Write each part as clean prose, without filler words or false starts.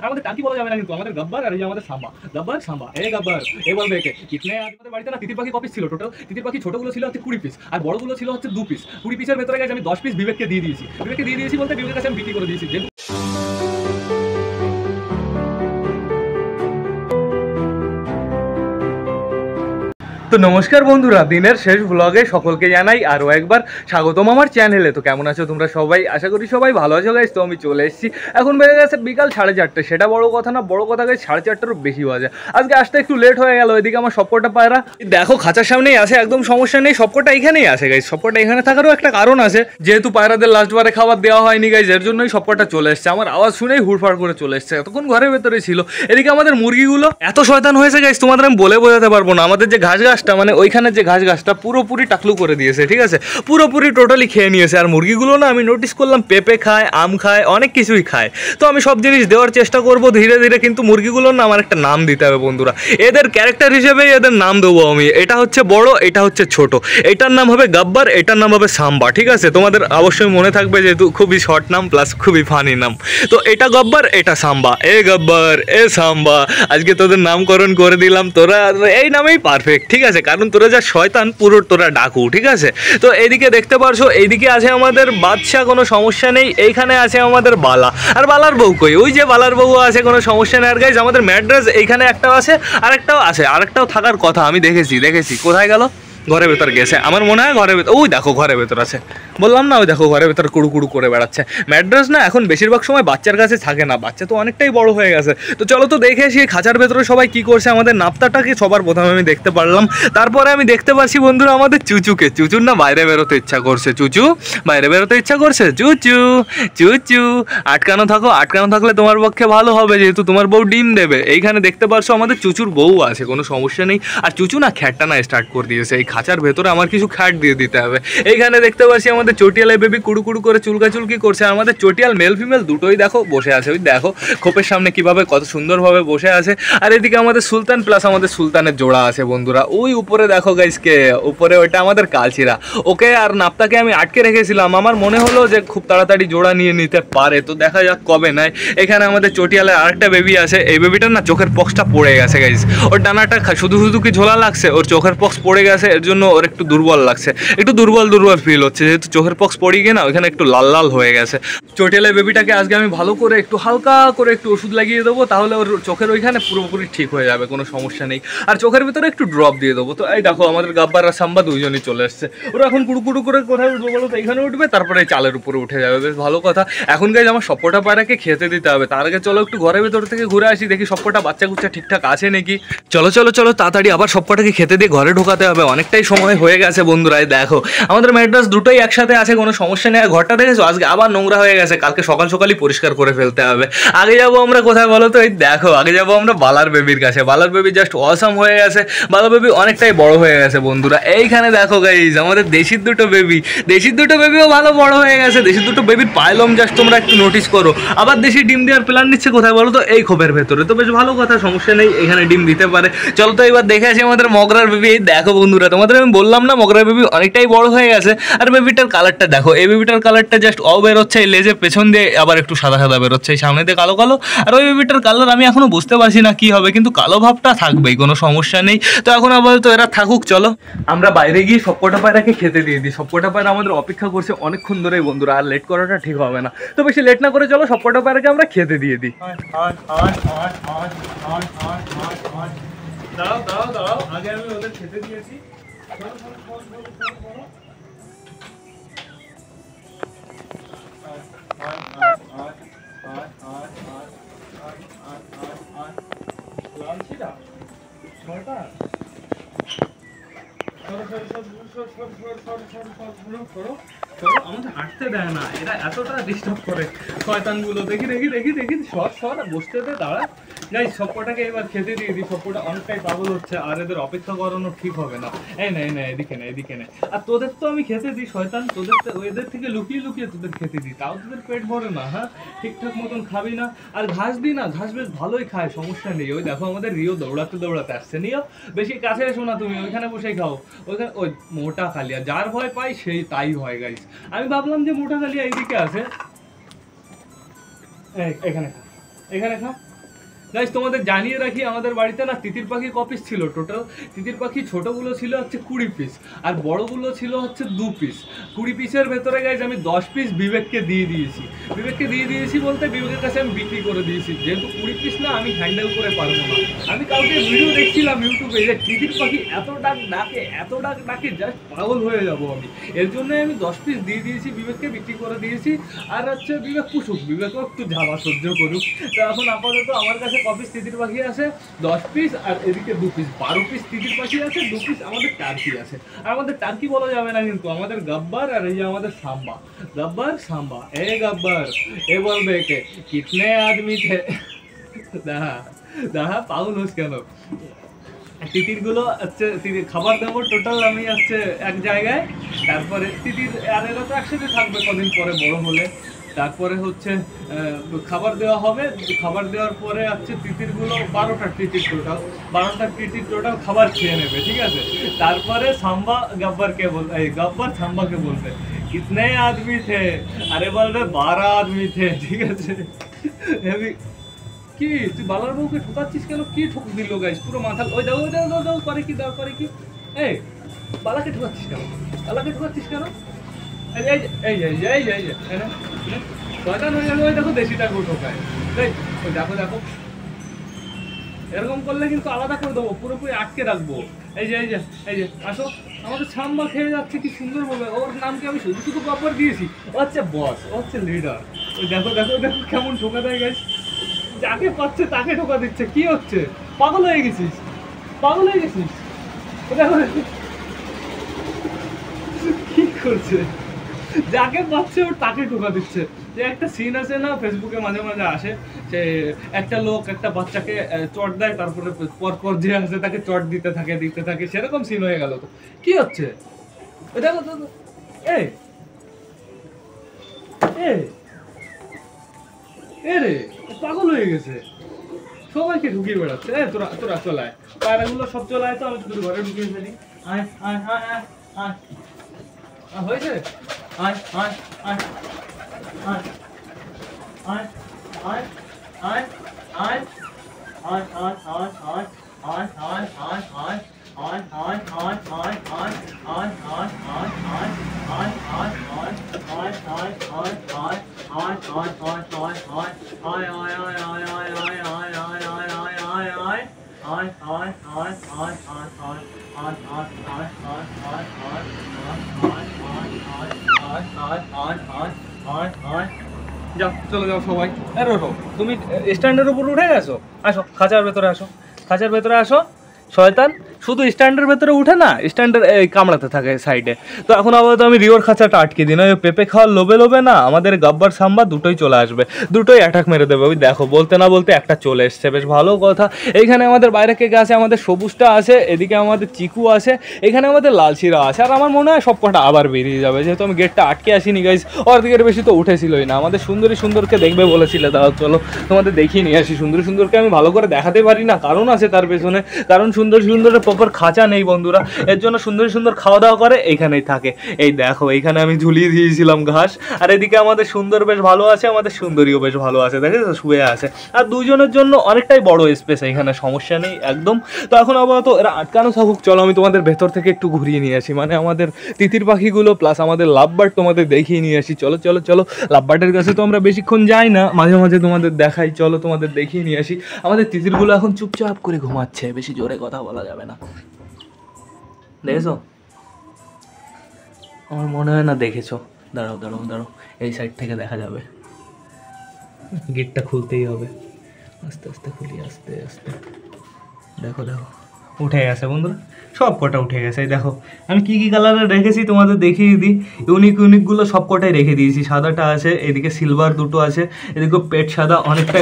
আর আমাদের টাকি বলা যাবে না, কিন্তু আমাদের গব্বর আর এই যে আমাদের সাম্বা, গব্বর সাম্বা। এই গব্বর এই বলবে একে কিতনে। আজ আমাদের বাড়িতে না তিতির পাখি কপিস ছিল টোটাল। তিতির পাখি ছোটগুলো ছিল হচ্ছে 20 পিস, আর বড়গুলো ছিল হচ্ছে 2 পিস। 20 পিসের ভেতরে গেছে আমি 10 পিস বিবেককে দিয়ে দিয়েছি। বিবেককে দিয়ে দিয়েছি বলতে বিবেকের কাছে আমি বিক্রি করে দিয়েছি। তো নমস্কার বন্ধুরা, দিনের শেষ ব্লগে সকলকে জানাই আরও একবার স্বাগতম আমার চ্যানেলে। তো কেমন আছো তোমরা সবাই? আশা করি সবাই ভালো আছো গাইস। তো আমি চলে এসেছি, এখন বেজে গেছে বিকাল 4:30। সেটা বড় কথা না, বড় কথা গাইস 4:30-ও বেশি বাজে। আজকে আসতে একটু লেট হয়ে গেল। এদিকে আমার সবকটা পায়রা দেখো খাঁচার সামনেই আসে, একদম সমস্যা নেই, সবকটা এখানেই আসে গাইস। সবকটা এখানে থাকারও একটা কারণ আছে, যেহেতু পায়রাদের লাস্টবারে খাবার দেওয়া হয়নি গাইস, এর জন্যই সবকটা চলে এসছে। আমার আওয়াজ শুনেই হুড়ফাড় করে চলে এসছে, এতক্ষণ ঘরের ভেতরে ছিল। এদিকে আমাদের মুরগিগুলো এত শয়তান হয়েছে গাইস, তোমাদের আমি বলে বোঝাতে পারবো না। আমাদের যে ঘাস গাছটা, মানে ওইখানে যে ঘাস গাছটা পুরোপুরি টাকলু করে দিয়েছে, ঠিক আছে, পুরোপুরি টোটালি খেয়ে নিয়েছে। আর মুরগিগুলো না আমি নোটিস করলাম পেঁপে খায়, আম খায়, অনেক কিছুই খায়। তো আমি সব জিনিস দেওয়ার চেষ্টা করব ধীরে ধীরে, কিন্তু মুরগিগুলোর না আমার একটা নাম দিতে হবে বন্ধুরা। এদের ক্যারেক্টার হিসেবেই এদের নাম দেবো আমি। এটা হচ্ছে বড়, এটা হচ্ছে ছোট। এটার নাম হবে গব্বর, এটার নাম হবে সাম্বা, ঠিক আছে। তোমাদের অবশ্যই মনে থাকবে, যেহেতু খুবই শর্ট নাম প্লাস খুবই ফানি নাম। তো এটা গব্বর, এটা সাম্বা। এ গব্বর, এ সাম্বা। আজকে তোদের নামকরণ করে দিলাম, তোরা এই নামেই পারফেক্ট, ঠিক আছে, কারণ তোরা যা শয়তান পুরো তোরা ডাকু, ঠিক আছে। তো এইদিকে দেখতে পারছো, এইদিকে আছে আমাদের বাদশা, কোনো সমস্যা নেই। এইখানে আছে আমাদের বালা, আর বালার বউ কই? ওই যে বালার বউ আছে, কোনো সমস্যা নেই। আর গাইজ আমাদের ম্যাড্রেস এইখানে একটা আছে, আরেকটাও আছে, আরেকটাও থাকার কথা। আমি দেখেছি কোথায় গেল? ঘরের ভেতর গেছে আমার মনে হয়, ঘরের ভেতর। ওই দেখো ঘরের ভেতর আছে, বললাম না, ওই দেখো ঘরের ভেতর কুড়ু কুড়ু করে বেড়াচ্ছে। ম্যাড্রেস না এখন বেশিরভাগ সময় বাচ্চার কাছে থাকে না, বাচ্চা তো অনেকটাই বড় হয়ে গেছে। তো চলো তো দেখে আসি খাঁচার ভেতরে সবাই কি করছে। আমাদের নাপ্তাটাকে সবার প্রথমে আমি দেখতে পারলাম, তারপরে আমি দেখতে পাচ্ছি বন্ধুরা আমাদের চুচুকে। চুচুর না বাইরে বেরোতে ইচ্ছা করছে, চুচু বাইরে বেরোতে ইচ্ছা করছে। চুচু চুচু আটকানো থাকো, আটকানো থাকলে তোমার পক্ষে ভালো হবে, যেহেতু তোমার বউ ডিম দেবে। এইখানে দেখতে পারছো আমাদের চুচুর বউ আছে, কোনো সমস্যা নেই। আর চুচু না খ্যাটটা না স্টার্ট করে দিয়েছে। এই খাঁচার ভেতরে আমার কিছু খ্যাট দিয়ে দিতে হবে। এইখানে দেখতে পাচ্ছি আমাদের চটিয়ালে বেবি কুড়ু কুড়ু করে চুলকাচুলকি করছে। আর আমাদের চটিয়াল মেল ফিমেল দুটোই দেখো বসে আছে, ওই দেখো খোপের সামনে কিভাবে কত সুন্দরভাবে বসে আছে। আর এদিকে আমাদের সুলতান প্লাস আমাদের সুলতানের জোড়া আছে বন্ধুরা। ওই উপরে দেখো গাইসকে, উপরে ওইটা আমাদের কালচিরা। ওকে আর নাপ্তাকে আমি আটকে রেখেছিলাম, আমার মনে হলো যে খুব তাড়াতাড়ি জোড়া নিয়ে নিতে পারে, তো দেখা যাক কবে নেয়। এখানে আমাদের চটিয়ালের আরেকটা বেবি আছে। এই বেবিটার না চোখের পক্সটা পড়ে গেছে গাইস। ওর ডানাটা শুধু শুধু কি ঝোলা লাগছে, ওর চোখের পক্স পড়ে গেছে, এর জন্য ওর একটু দুর্বল লাগছে, একটু দুর্বল ফিল হচ্ছে, যেহেতু চোখের পক্স পড়ে গিয়ে না ওইখানে একটু লাল লাল হয়ে গেছে। চটিয়ালের বেবিটাকে আজকে আমি ভালো করে একটু হালকা করে একটু ওষুধ লাগিয়ে দেবো, তাহলে ওর চোখের ওইখানে পুরোপুরি ঠিক হয়ে যাবে, কোনো সমস্যা নেই। আর চোখের ভিতরে একটু ড্রপ দিয়ে দেবো। তো এই দেখো আমাদের গাব্বার আর সাম্বা দুইজনই চলে এসছে। ওরা এখন কুড়ু কুড়ু করে কোথায় উঠবে বলো তো? এখানে উঠবে, তারপরে এই চালের উপরে উঠে যাবে, বেশ ভালো কথা। এখন গাইজ আমার সবকটা পায়রাকে খেতে দিতে হবে, তার আগে চলো একটু ঘরের ভেতর থেকে ঘুরে আসি, দেখি সবকটা বাচ্চা কুচ্চা ঠিকঠাক আছে নাকি। চলো চলো চলো তাড়াতাড়ি আবার সবকটাকে খেতে দিয়ে ঘরে ঢোকাতে হবে, অনেকটাই সময় হয়ে গেছে বন্ধুরা। দেখো আমাদের ম্যাড্রেস দুটোই একসাথে আছে, কোনো সমস্যা নেই। ঘরটা দেখেছো আজকে আবার নোংরা হয়ে গেছে, কালকে সকাল সকালই পরিষ্কার করে ফেলতে হবে। আগে যাবো আমরা কোথায় বলো তো? এই দেখো আগে যাবো আমরা বালার বেবির কাছে। বালার বেবি জাস্ট অসাম হয়ে গেছে, বালার বেবি অনেকটাই বড় হয়ে গেছে বন্ধুরা। এইখানে দেখো গাইজ আমাদের দেশির দুটো বেবি, দেশির দুটো বেবিও ভালো বড় হয়ে গেছে। দেশির দুটো বেবির পাইলম জাস্ট তোমরা একটু নোটিস করো। আবার দেশি ডিম দেওয়ার প্ল্যান নিচ্ছে কোথায় বলো তো? এই খোপের ভেতরে। তো বেশ ভালো কথা, সমস্যা নেই, এখানে ডিম দিতে পারে। চলো তো এবার দেখে আসি আমাদের মগরার বেবি। এই দেখো বন্ধুরা, তোমাদের আমি বললাম না মগরার বেবি অনেকটাই বড় হয়ে গেছে। আর বেবিটার কালারটা দেখো, এই বেবিটার কালারটা জাস্ট বেরোচ্ছে, এই লেজের পেছন দিয়ে আবার একটু সাদা সাদা বেরোচ্ছে, এই সামনে দিয়ে কালো কালো। আর ওই বেবিটার কালার আমি এখনো বুঝতে পারছি না কি হবে, কিন্তু কালো ভাবটা থাকবেই, কোনো সমস্যা নেই। তো এখন আপাতত এরা থাকুক, চলো আমরা বাইরে গিয়ে সবকটা পায়রাকে খেতে দিয়ে দিই। সবকটা পায়রা আমাদের অপেক্ষা করছে অনেকক্ষণ ধরেই বন্ধুরা, আর লেট করাটা ঠিক হবে না। তো বেশি লেট না করে চলো সবকটা পায়রাকে আমরা খেতে দিয়ে দিই। দাঁড়াও দাঁড়াও দাঁড়াও, আগে আমি ওদের খেতে দিয়েছি। আমাদের হাঁটতে দেয় না, এরা এতটা ডিস্টার্ব করে শয়তানগুলো। দেখি দেখি দেখি দেখি, সর বসতে দে, দাঁড়া। যাই সবকটাকে এবার খেতে দিয়ে দিই, সবকটা অনেকটাই পাগল হচ্ছে, আর এদের অপেক্ষা করানো ঠিক হবে না। এই না এদিকে না, এদিকে না। আর তোদের তো আমি খেতে দিই শয়তান, তোদের এদের থেকে লুকিয়ে লুকিয়ে তোদের খেতে দিই, তাও তোদের পেট ভরে না। হ্যাঁ ঠিকঠাক মতন খাবি না। আর ঘাস দিই না, ঘাস বেশ ভালোই খায়, সমস্যা নেই। ওই দেখো আমাদের রিও দৌড়াতে দৌড়াতে আসছে। নিও বেশি কাছে এসো না তুমি, ওইখানে বসেই খাও। ওইখানে ওই মোটা কালিয়া, যার ভয় পাই সেই তাই হয় গাইস। আমি ভাবলাম যে মোটা কালিয়া এইদিকে আছে, এখানে খা, এখানে খা। গাইস তোমাদের জানিয়ে রাখি, আমাদের বাড়িতে না তিতির পাখি কপিস ছিল টোটাল। তিতির পাখি ছোটগুলো ছিল হচ্ছে 20 পিস, আর বড়গুলো ছিল হচ্ছে 2 পিস। 20 পিসের ভেতরে গাইস আমি 10 পিস বিবেককে দিয়ে দিয়েছি। বিবেককে দিয়ে দিয়েছি বলতে বিবেকের কাছে আমি বিক্রি করে দিয়েছি, যেহেতু 20 পিস না আমি হ্যান্ডেল করে পারবো না। আমি কালকে ভিডিও দেখছিলাম ইউটিউবে যে তিতির পাখি এত ডাক ডাকে জাস্ট পাগল হয়ে যাবো আমি। এর জন্য আমি 10 পিস দিয়ে দিয়েছি বিবেককে, বিক্রি করে দিয়েছি। আর হচ্ছে বিবেক পুষুক, বিবেকও একটু ঝামা সহ্য করুক। তো এখন আপাতত আমার কাছে কপিস তিতির পাখি আছে 10 পিস, আর এদিকে 2 পিস, 12 পিস তিতির পাখি আছে, 2 পিস আমাদের টার্কি আছে। আর আমাদের টার্কি বলা যাবে না কিন্তু, আমাদের গাব্বার আর এই যে আমাদের সাম্বা। गब्बर सांबा ए गब्बर ए बोल बे के कितने आदमी थे दाहा दाहा पागल होस কেন তিতিরগুলো হচ্ছে তিতির খাবার দেবো টোটাল আমি হচ্ছে এক জায়গায়। তারপরে তিতির আর এরা তো একসাথে থাকবে কদিন পরে বড় হলে। তারপরে হচ্ছে খাবার দেওয়া হবে, খাবার দেওয়ার পরে হচ্ছে তিতিরগুলো 12টা তিতির টোটাল খাবার খেয়ে নেবে, ঠিক আছে। তারপরে সাম্বা গব্বরকে বলবে, গব্বর সাম্বাকে বলবে कितने आदमी थे, अरे बोलबे 12 आदमी थे, ঠিক আছে। কি তুই বালার বউকে ঠকাচ্ছিস কেন? কি ঠক দিল গাইস পুরো মাথা। ওই দাও করে কি এই বালাকে ঠকাচ্ছিস কেন? এই শয়তান হয়ে যাবে। ওই দেখো দেশিটাকে ঠকায়, ওই দেখো এরকম করলে কিন্তু আলাদা করে দেবো, পুরোপুরি আটকে রাখবো। এই যে আসো, আমাদের সাম্বা খেয়ে যাচ্ছে কি সুন্দর ভাবে। ওর নামকে আমি শুধু গব্বর দিয়েছি। ও হচ্ছে বস, ও হচ্ছে লিডার। ওই দেখো কেমন ঠোকা দেয় গাইস, যাকে পাচ্ছে তাকে ঠোকা দিচ্ছে। কি হচ্ছে? পাগল হয়ে গেছিস। দেখো কি করছে, যাকে পাচ্ছে ওর তাকে ঠোকা দিচ্ছে। যে একটা সিন আছে না ফেসবুকে মাঝে আসে, যে একটা লোক একটা বাচ্চাকে চট দেয়, তারপরে পর যে আসে তাকে চট দিতে থাকে, সেরকম সিন হয়ে গেল। তো কি হচ্ছে? দেখো রে পাগল হয়ে গেছে, সবাইকে ঢুকিয়ে বেড়াচ্ছে। তোরা চলায় পায়রাগুলো সব চলায়, তো আমি তোর ঘরে ঢুকিয়ে ফেলি। হয়েছে যাও, চলে যাও সবাই। তুমি স্ট্যান্ডের উপর উঠে গেছো, আসো খাঁচার ভেতরে আসো। শয়তান শুধু স্ট্যান্ডের ভেতরে উঠে না, স্ট্যান্ডের কামড়াতে থাকে সাইডে। তো এখন আপাতত আমি রিওর খাঁচাটা আটকে দিই, না ওই পেঁপে খাওয়ার লোভে না আমাদের গাব্বার সাম্বা দুটোই চলে আসবে, দুটোই অ্যাটাক মেরে দেবে। ওই দেখো বলতে না বলতে একটা চলে এসছে, বেশ ভালো কথা। এইখানে আমাদের বাইরে কে আছে, আমাদের সবুজটা আছে, এদিকে আমাদের চিকু আছে, এখানে আমাদের লালচিরা আছে। আর আমার মনে হয় সব কটা আবার বেরিয়ে যাবে, যেহেতু আমি গেটটা আটকে আসিনি গাইস। অর্ধেকের বেশি তো উঠেছিলই না। আমাদের সুন্দরকে দেখবে বলেছিলে, দাও চলো তোমাদের দেখিয়ে নিয়ে আসি। সুন্দরকে আমি ভালো করে দেখাতে পারি না, কারণ আছে তার পেছনে, কারণ সুন্দরের প্রপার খাঁচা নেই বন্ধুরা। এর জন্য সুন্দর খাওয়া দাওয়া করে এইখানেই থাকে। এই দেখো এইখানে আমি ঝুলিয়ে দিয়েছিলাম ঘাস। আর এদিকে আমাদের সুন্দর বেশ ভালো আছে, আমাদের সুন্দরীও বেশ ভালো আছে, দেখেছো শুয়ে আছে। আর দুজনের জন্য অনেকটাই বড় স্পেস, এইখানে সমস্যা নেই একদম। তো এখন আপাতত এরা আটকানো থাকুক, চলো আমি তোমাদের ভেতর থেকে একটু ঘুরিয়ে নিয়ে আসি, মানে আমাদের তিতির পাখিগুলো প্লাস আমাদের লাভবার্ড তোমাদের দেখিয়ে নিয়ে আসি। চলো লাভবার্ডের কাছে তো আমরা বেশিক্ষণ যাই না, মাঝে তোমাদের দেখাই। চলো তোমাদের দেখিয়ে নিয়ে আসি। আমাদের তিতিরগুলো এখন চুপচাপ করে ঘুমাচ্ছে, বেশি জোরে কথা বলা যাবে না। দেখেছো? আমার মনে হয় না দেখেছো। দাঁড়াও, এই সাইড থেকে দেখা যাবে। গেটটা খুলতেই হবে, আস্তে খুলি, আস্তে দেখো উঠে গেছে বন্ধুরা, সব কটা উঠে গেছে। এই দেখো আমি কি কালারের রেখেছি তোমাদের দেখিয়ে দিই। ইউনিকগুলো সব কটাই রেখে দিয়েছি। সাদাটা আছে, এদিকে সিলভার দুটো আছে, এদিকে পেট সাদা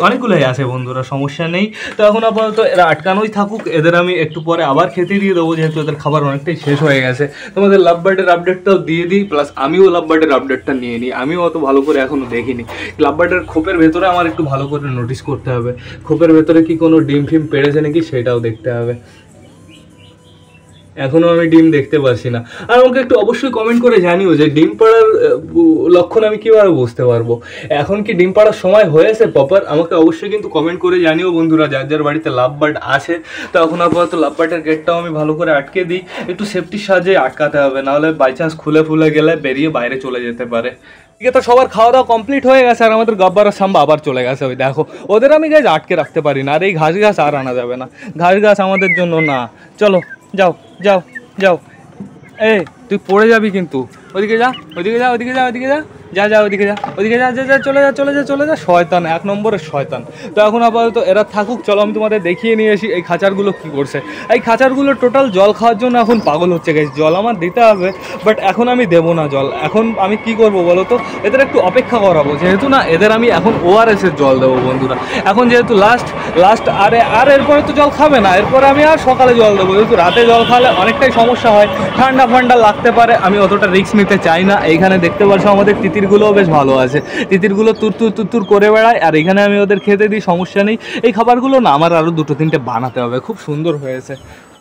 অনেকগুলোই আছে বন্ধুরা, সমস্যা নেই। তো এখন আপাতত এরা আটকানোই থাকুক, এদের আমি একটু পরে আবার খেতে দিয়ে দেবো, যেহেতু এদের খাবার অনেকটাই শেষ হয়ে গেছে। তোমাদের লাভবার্ডের আপডেটটাও দিয়ে দিই, প্লাস আমিও লাভবার্ডের আপডেটটা নিয়ে নিই। আমিও অত ভালো করে এখনও দেখিনি। লাভবার্ডের খোপের ভেতরে আমার একটু ভালো করে নোটিস করতে হবে, খোপের ভেতরে কি কোনো ডিম ফিম পেড়েছে নাকি সেটাও দেখতে হবে। এখনও আমি ডিম দেখতে পাচ্ছি না। আর আমাকে একটু অবশ্যই কমেন্ট করে জানিও যে ডিম পাড়ার লক্ষণ আমি কীভাবে বুঝতে পারবো। এখন কি ডিম পাড়ার সময় হয়েছে প্রপার? আমাকে অবশ্যই কিন্তু কমেন্ট করে জানিও বন্ধুরা, যার যার বাড়িতে লাভ বার্ড আছে। তো এখন আপাতত লাভ বার্ডের গেটটাও আমি ভালো করে আটকে দিই, একটু সেফটির সাহায্যে আটকাতে হবে, নাহলে বাই চান্স খুলে ফুলে গেলে বেরিয়ে বাইরে চলে যেতে পারে। ঠিক আছে, তো সবার খাওয়া দাওয়া কমপ্লিট হয়ে গেছে, আর আমাদের গব্বর আর সাম্বা আবার চলে গেছে। ওই দেখো, ওদের আমি গাছ আটকে রাখতে পারি না। আর এই ঘাস ঘাস আর আনা যাবে না, ঘাস ঘাস আমাদের জন্য না। চলো যাও যাও যাও, এই তুই পড়ে যাবি কিন্তু। ওদিকে যা, ওদিকে যা, ওদিকে যা, ওদিকে যা, যা যা, ওদিকে যা, ওদিকে যা, যা যা, চলে যা, চলে যা, চলে যা। শয়তান, এক নম্বরের শয়তান। তো এখন আপাতত এরা থাকুক, চলো আমি তোমাদের দেখিয়ে নিয়ে আসি এই খাঁচারগুলো কী করছে। এই খাঁচারগুলো টোটাল জল খাওয়ার জন্য এখন পাগল হচ্ছে গেছে। জল আমার দিতে হবে, বাট এখন আমি দেবো না জল। এখন আমি কি করব বলো তো, এদের একটু অপেক্ষা করাবো, যেহেতু না এদের আমি এখন ওআরএসের জল দেবো বন্ধুরা। এখন যেহেতু লাস্ট আর এরপরে তো জল খাবে না, এরপরে আমি আর সকালে জল দেবো, যেহেতু রাতে জল খাওয়ালে অনেকটাই সমস্যা হয়, ঠান্ডা ফান্ডা লাগতে পারে। আমি অতটা রিস্ক নিতে চাই না। এইখানে দেখতে পাচ্ছ আমাদের তিতিরগুলোও বেশ ভালো আছে, তিতিরগুলো তুর করে বেড়ায়, আর এখানে আমি ওদের খেতে দিই, সমস্যা নেই। এই খাবারগুলো না আমার আরও 2-3টে বানাতে হবে, খুব সুন্দর হয়েছে।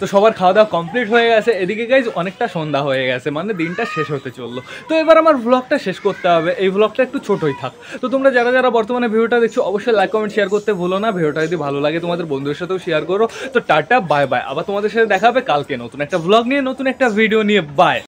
তো সবার খাওয়া দাওয়া কমপ্লিট হয়ে গেছে। এদিকে গাইজ অনেকটা সন্ধ্যা হয়ে গেছে, মানে দিনটা শেষ হতে চললো। তো এবার আমার ভ্লগটা শেষ করতে হবে, এই ভ্লগটা একটু ছোটোই থাক। তো তোমরা যারা যারা বর্তমানে ভিডিওটা দেখছো অবশ্যই লাইক কমেন্ট শেয়ার করতে ভুলো না। ভিডিওটা যদি ভালো লাগে তোমাদের বন্ধুদের সাথেও শেয়ার করো। তো টাটা, বাই বাই। আবার তোমাদের সাথে দেখা হবে কালকে নতুন একটা ভ্লগ নিয়ে, নতুন একটা ভিডিও নিয়ে। বাই।